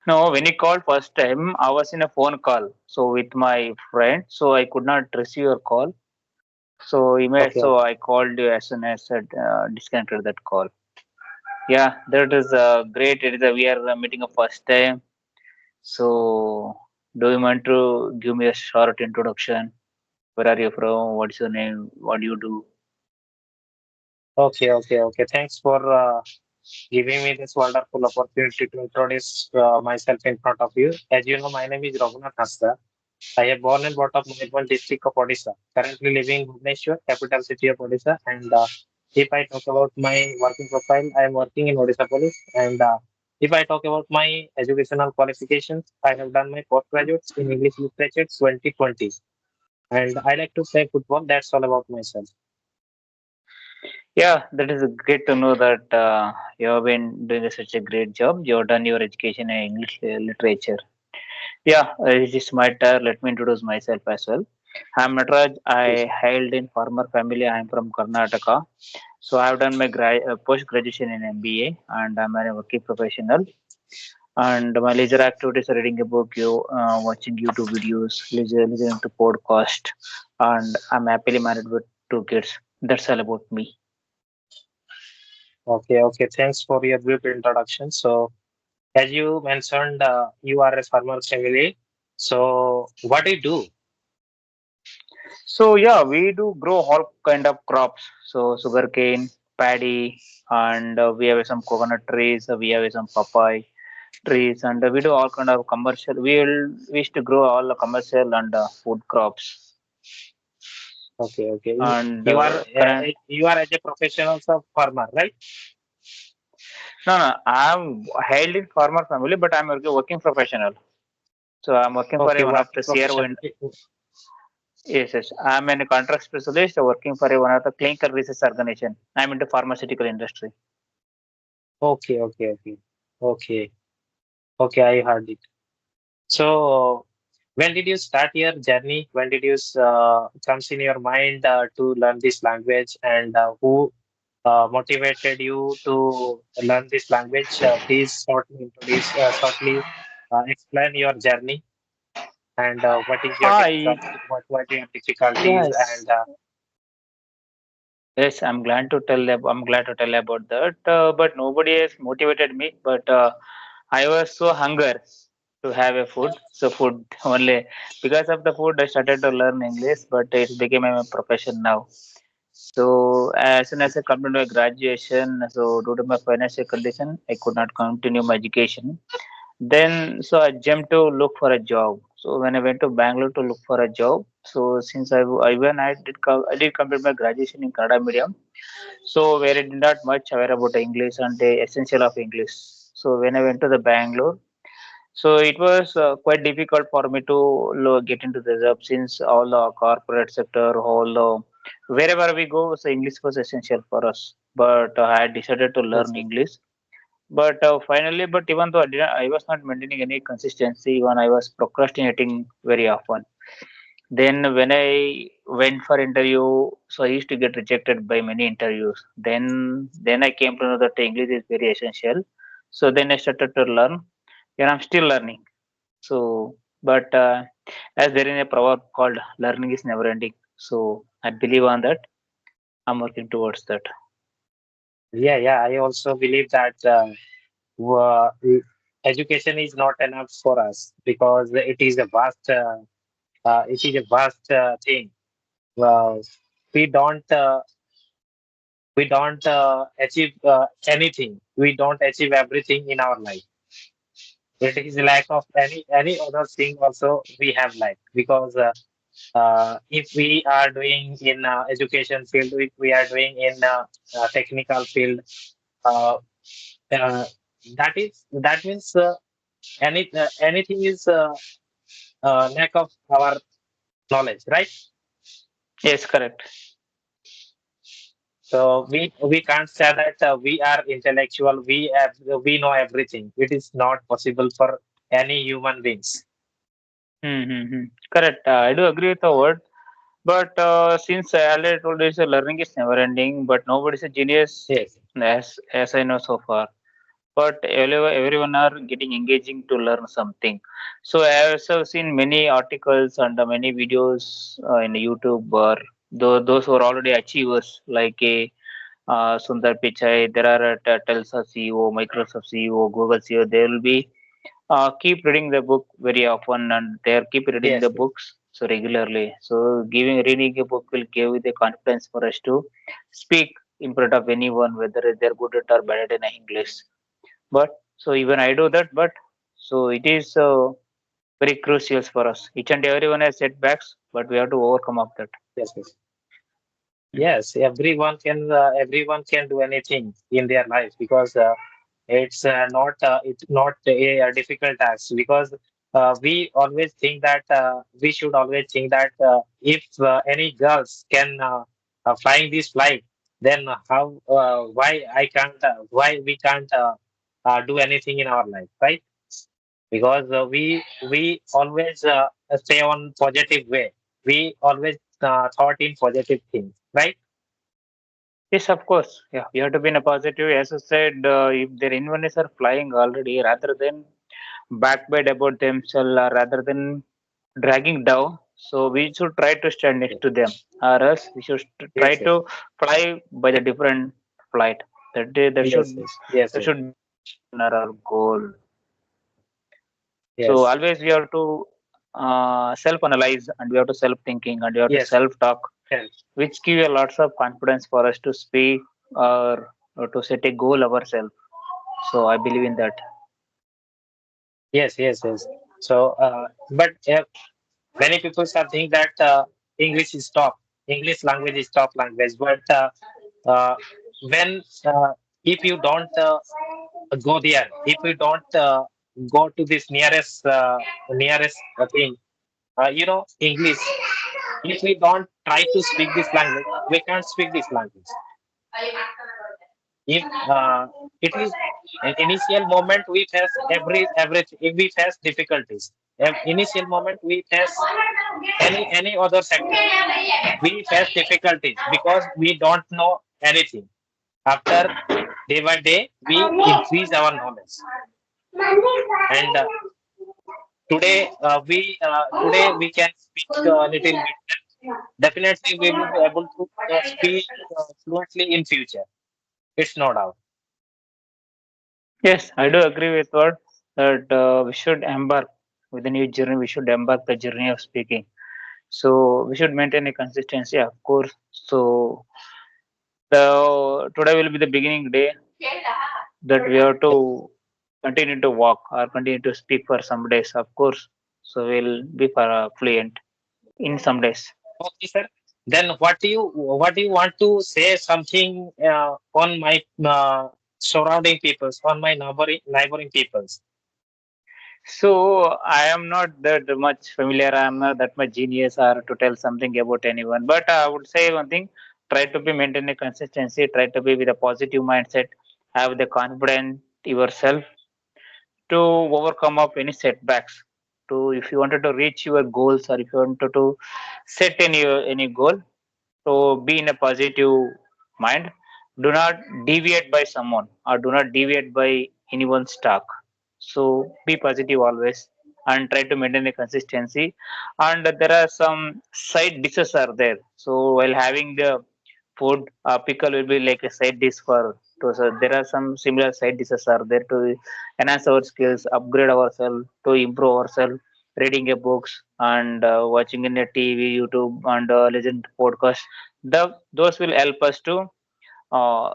No, when you called first time, I was in a phone call. So with my friend, so I could not receive your call. Okay, So okay. I called you as soon as I disconnected that call. Yeah, that is great. It is we are meeting a first time. So do you want to give me a short introduction? Where are you from? What's your name? What do you do? Okay, okay, okay. Thanks for giving me this wonderful opportunity to introduce myself in front of you. As you know, my name is Raghu. I am born and brought up in Mayur district of Odisha. Currently living in Bhubaneswar, capital city of Odisha. And if I talk about my working profile, I am working in Odisha Police. And if I talk about my educational qualifications, I have done my postgraduates in English Literature 2020. And I like to play football. That's all about myself. Yeah, that is great to know that you have been doing such a great job. You have done your education in English literature. Yeah, it is my turn. Let me introduce myself as well. I'm Nataraj. Please. I hailed in farmer family. I'm from Karnataka. So I've done my post graduation in MBA, and I'm a working professional. And my leisure activities are reading a book, watching YouTube videos, listening to podcast, and I'm happily married with two kids. That's all about me. Okay, okay. Thanks for your brief introduction. So, as you mentioned, you are a farmer family. So, what do you do? So yeah, we do grow all kind of crops. So sugarcane, paddy, and we have some coconut trees. We have some papaya trees, and we do all kind of commercial. We used to grow all the commercial and food crops. Okay, okay. And current You are as a professional of farmer, right? no, I'm hailed in farmer family, but I'm a working professional. So I'm working for Okay, a one of working the CRO. professional. Yes, yes. I'm a contract specialist working for a one of the clinical research organization. I'm into pharmaceutical industry. Okay, okay, okay, okay, okay. I heard it. So, when did you start your journey? When did you comes in your mind to learn this language, and who motivated you to learn this language? Please shortly explain your journey and what is your I difficulty, what your difficulties, Yes. and Yes, I'm glad to tell about that. But nobody has motivated me. But I was so hunger to have a food. So food only because of the food I started to learn English. But it became a profession now. So as soon as I completed my graduation, so due to my financial condition, I could not continue my education. Then so I jumped to look for a job. So when I went to Bangalore to look for a job, so since I when I did complete my graduation in Kannada medium, so where I did not much aware about English and the essential of English. So when I went to the Bangalore, so it was quite difficult for me to get into the job since all the corporate sector, all the wherever we go, so English was essential for us. But I had decided to yes, learn yes. English. But finally, but even though I was not maintaining any consistency, even I was procrastinating very often. Then when I went for interview, so I used to get rejected by many interviews. Then I came to know that English is very essential. So then I started to learn, and I'm still learning. So, but as there is a proverb called "learning is never ending," so I believe on that. I'm working towards that. Yeah, yeah. I also believe that education is not enough for us because it is a vast thing. Well, we don't achieve anything. We don't achieve everything in our life. It is lack of any other thing also we have life because if we are doing in education field, if we are doing in technical field, uh, uh, that means anything is lack of our knowledge, right? Yes, correct. So we can't say that we are intellectual. We know everything. It is not possible for any human beings. Mm-hmm. Correct. I do agree with the word. But since I already told you, so learning is never ending, but nobody is a genius Yes. as I know so far. but everyone are getting engaging to learn something. So I have also seen many articles and many videos in YouTube or those who are already achievers like a Sundar Pichai. There are Telsa CEO, Microsoft CEO, Google CEO. They will be keep reading the book very often, and they are keep reading Yes, the books so regularly. So giving reading a book will give the confidence for us to speak in front of anyone, whether they're good at or bad at in English. But so even I do that, but so it is very crucial for us. Each and everyone has setbacks, but we have to overcome of that. yes, yes. Yes, everyone can do anything in their life because it's not a difficult task because we should always think that if any girls can flying this flight, then how why I can't why we can't do anything in our life, right? Because we always stay on positive way. We always thought in positive things, right? Yes, of course. Yeah, we have to be in a positive. As I said, if their inventors are flying already, rather than backbite about themselves, or rather than dragging down, so we should try to stand next Yes, to them, or else we should try yes, yes, to fly by the different flight. yes, yes, yes, That yes, should be our goal. So yes, always we have to self-analyze, and we have to self-thinking, and we have to yes, self-talk, yes, which give you lots of confidence for us to speak or to set a goal ourselves. So I believe in that. yes, yes, yes. So, but many people are think that English is top, English language is top language. But uh, when if you don't go there, if you don't go to this nearest thing, English. If we don't try to speak this language, we can't speak this language. If it is an initial moment, we face if we face difficulties. Initial moment we face any other sector, we face difficulties because we don't know anything. After day by day, we increase our knowledge. And today we can speak a little bit. Definitely, we will be able to speak fluently in future. It's no doubt. Yes, I do agree with what that we should embark with a new journey. We should embark the journey of speaking. So we should maintain a consistency, of course. So the today will be the beginning day that we have to continue to walk or continue to speak for some days, of course. So we'll be fluent in some days. Okay, sir. Then what do you want to say something on my surrounding peoples, on my neighboring peoples? So I am not that much familiar. I am not that much genius or to tell something about anyone. But I would say one thing: try to be maintain a consistency. Try to be with a positive mindset. Have the confidence yourself to overcome of any setbacks. To if you wanted to reach your goals or if you wanted to set any goal, so be in a positive mind. Do not deviate by someone or do not deviate by anyone's talk. So be positive always and try to maintain a consistency. And there are some side dishes are there. So while having the food, pickle will be like a side dish for. So there are some similar side dishes are there to enhance our skills, upgrade ourselves, to improve ourselves, reading a books and watching in a TV, YouTube, and listen to podcasts. Those will help us uh,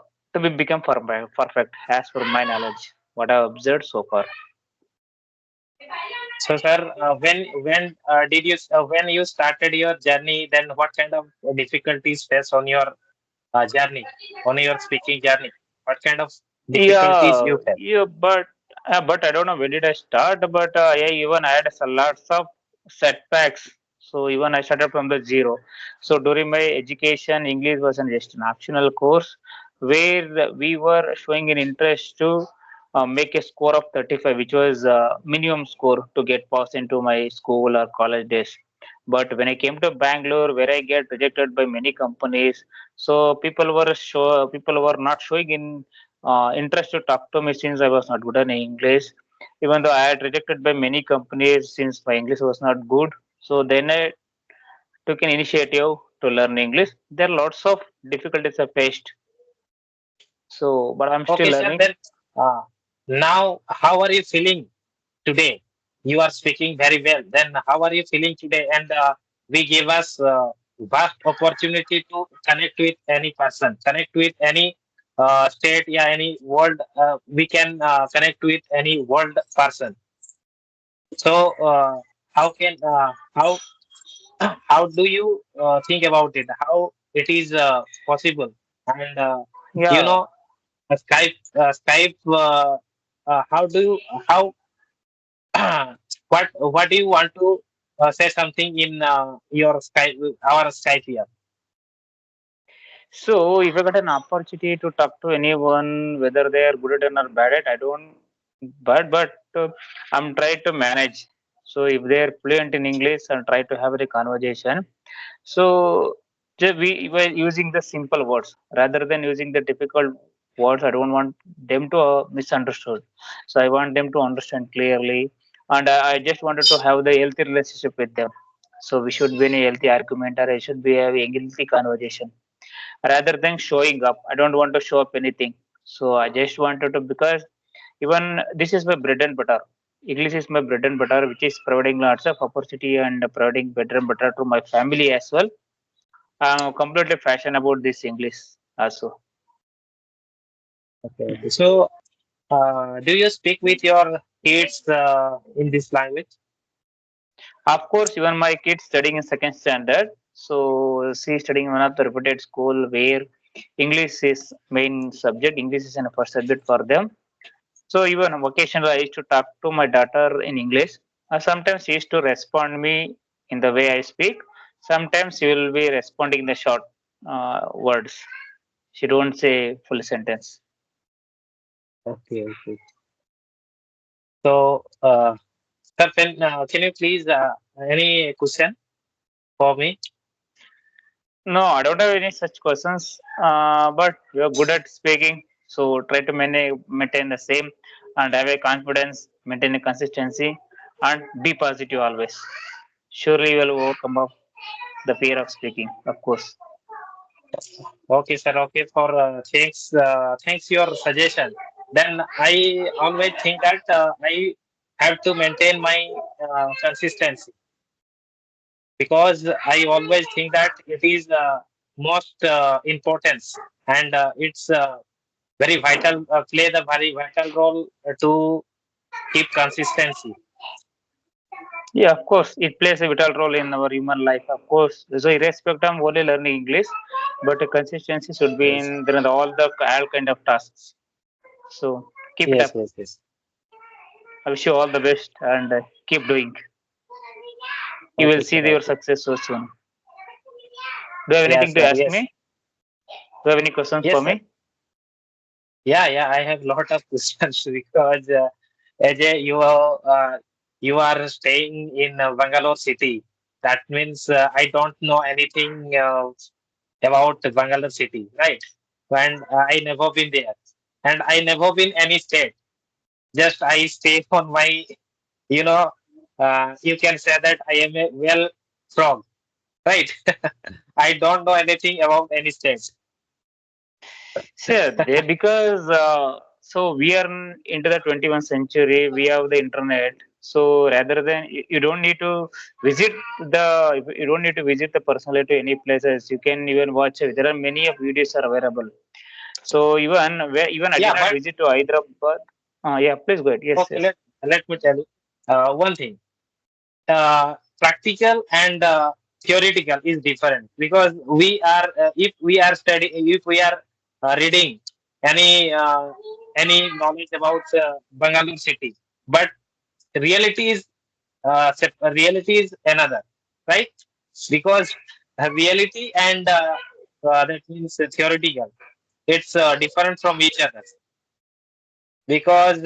become perfect as per my knowledge. What I've observed so far. So, sir, when you started your journey, then what kind of difficulties face on your journey, on your speaking journey? What kind of difficulties Yeah, you face? yeah, but I don't know when did I start. But yeah, even I had some lots of setbacks. So even I started from the zero. So during my education, English was just an optional course where we were showing an interest to make a score of 35, which was minimum score to get passed into my school or college days. But when I came to Bangalore, where I get rejected by many companies, so people were not showing in interest to talk to me since I was not good in English. Even though I had rejected by many companies since my English was not good. So then I took an initiative to learn English. There are lots of difficulties I faced. So, but I'm still Okay, sir. learning. Then uh, now, how are you feeling today? You are speaking very well. Then how are you feeling today? And we gave us vast opportunity to connect with any person, connect with any state, yeah, any world. We can connect with any world person. So how can how do you think about it? How it is possible? And you Yeah. know, Skype. How do you how what do you want to say something in your Skype our Skype here? So, if I got an opportunity to talk to anyone, whether they are good at it or bad at, I don't. But I'm trying to manage. So, if they are fluent in English, I'll try to have a conversation. So, we were using the simple words rather than using the difficult words. I don't want them to misunderstood. So, I want them to understand clearly, and I just wanted to have the healthy relationship with them. So, we should be in a healthy argument, or I should be having a healthy conversation rather than showing up. I don't want to show up anything. So I just wanted to, because even this is my bread and butter. English is my bread and butter, which is providing lots of opportunity and providing bread and butter to my family as well. I'm completely passionate about this English also. Okay. Okay. So do you speak with your kids in this language? Of course, even my kids studying in second standard. So she studying in one of the reputed school where English is main subject. English is an first subject for them. So even occasionally I used to talk to my daughter in English. Sometimes she used to respond me in the way I speak. Sometimes she will be responding in the short words. She don't say full sentence. Okay. Okay. So sir, can you please any question for me? No, I don't have any such questions. But you're good at speaking, so try to maintain the same and have a confidence, maintain a consistency, and be positive always. Surely you will overcome of the fear of speaking, of course. Okay, sir. Okay, for thanks your suggestion. Then I always think that I have to maintain my consistency because I always think that it is most importance and it's very vital play the very vital role to keep consistency. Yeah, of course, it plays a vital role in our human life, of course. So, irrespective of only learning English, but the consistency should be Yes, in there are all kind of tasks. So, keep it yes, up. yes, yes. I wish you all the best and keep doing. You will Okay, see sir. your Okay. success so soon. Do you have Yes, anything to sir. ask Yes, me? Do you have any questions for yes, sir. me? Yeah, yeah. I have lot of questions because Ajay, you are staying in Bangalore city. That means I don't know anything about Bangalore city, right? And I never been there, and I never been any state. Just I stay on my, you know, you can say that I am a well frog, right? I don't know anything about any state. Sure, they because we are into the 21st century. We have the internet. So rather than you don't need to visit you don't need to visit the personally to any places. You can even watch it. There are many of videos are available. So even I did Yeah, not but visit to Hyderabad. Yeah, please go ahead. Yes, okay, yes. let me tell you one thing. Practical and theoretical is different because we are if we are studying if we are reading any uh, any knowledge about Bangalore city, but reality is reality is another, right? Because reality and that means theoretical, it's different from each other because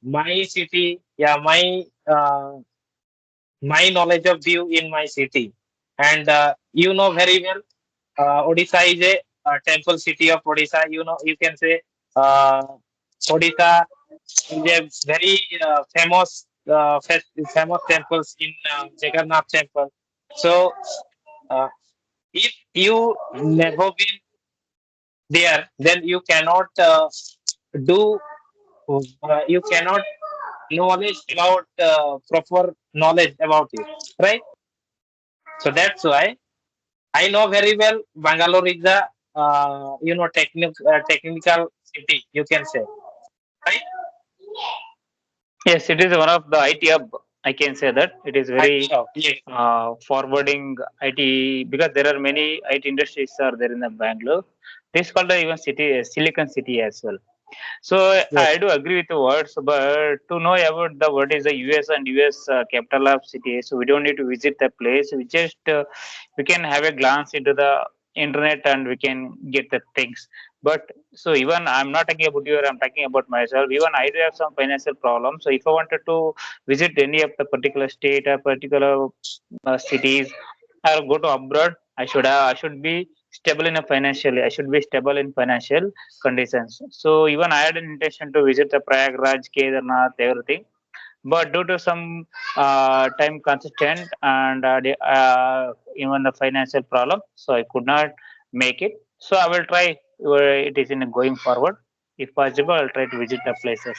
my city, yeah, my knowledge of view in my city. And very well, Odisha is a temple city of Odisha. You know, you can say Uh, Odisha is a very famous temples in Jagannath temple. So, uh, if you never been there, then do you cannot knowledge about proper knowledge about it, right? So that's why I know very well Bangalore is a technical city, you can say, right? Yes, it is one of the IT hub. I can say that it is I very know. Yes. forwarding IT because there are many IT industries are there in the Bangalore. This is called the even city Silicon City as well. So I Yes. do agree with the words, but to know about the what is the US and US capital of city, so we don't need to visit the place. We just we can have a glance into the internet and we can get the things. But so even I'm not talking about you, I'm talking about myself. Even I do have some financial problems. So if I wanted to visit any of the particular state or particular cities, or go to abroad, I should be stable in a financially. I should be stable in financial conditions. So even I had an intention to visit the Prayagraj, Kedarnath, everything, but due to some time consistent and even the financial problem, so I could not make it. So I will try. It is in going forward. If possible, I'll try to visit the places.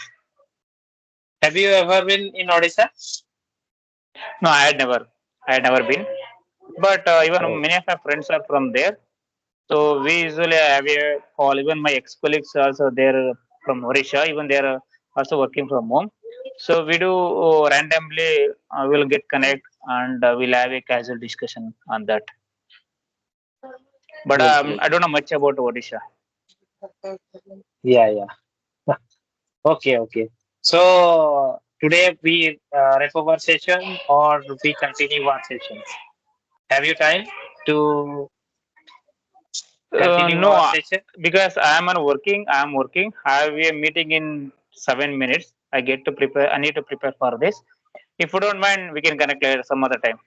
Have you ever been in Odisha? No, I had never been. But even Oh, many of my friends are from there. So we usually have a call. Even my ex-colleagues also they're from Odisha. Even they're also working from home. So we do randomly we'll get connect and we'll have a casual discussion on that. But good, good. I don't know much about Odisha. Yeah, yeah. Okay, okay. So today we wrap our session or we continue our sessions. Have you time to continue No, our session? because I am on working. I am working. I have a meeting in 7 minutes. I get to prepare. I need to prepare for this. If you don't mind, we can connect later some other time.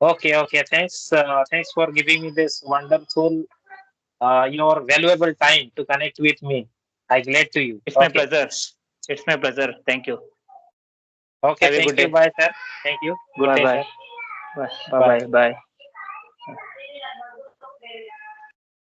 Okay, okay. Thanks for giving me this wonderful, your valuable time to connect with me. I glad to you. It's my Okay, pleasure. It's my pleasure. Thank you. okay. Have a good Thank you. day. Bye, sir. Thank you. Bye Good day, bye. sir. Bye bye Bye. bye bye.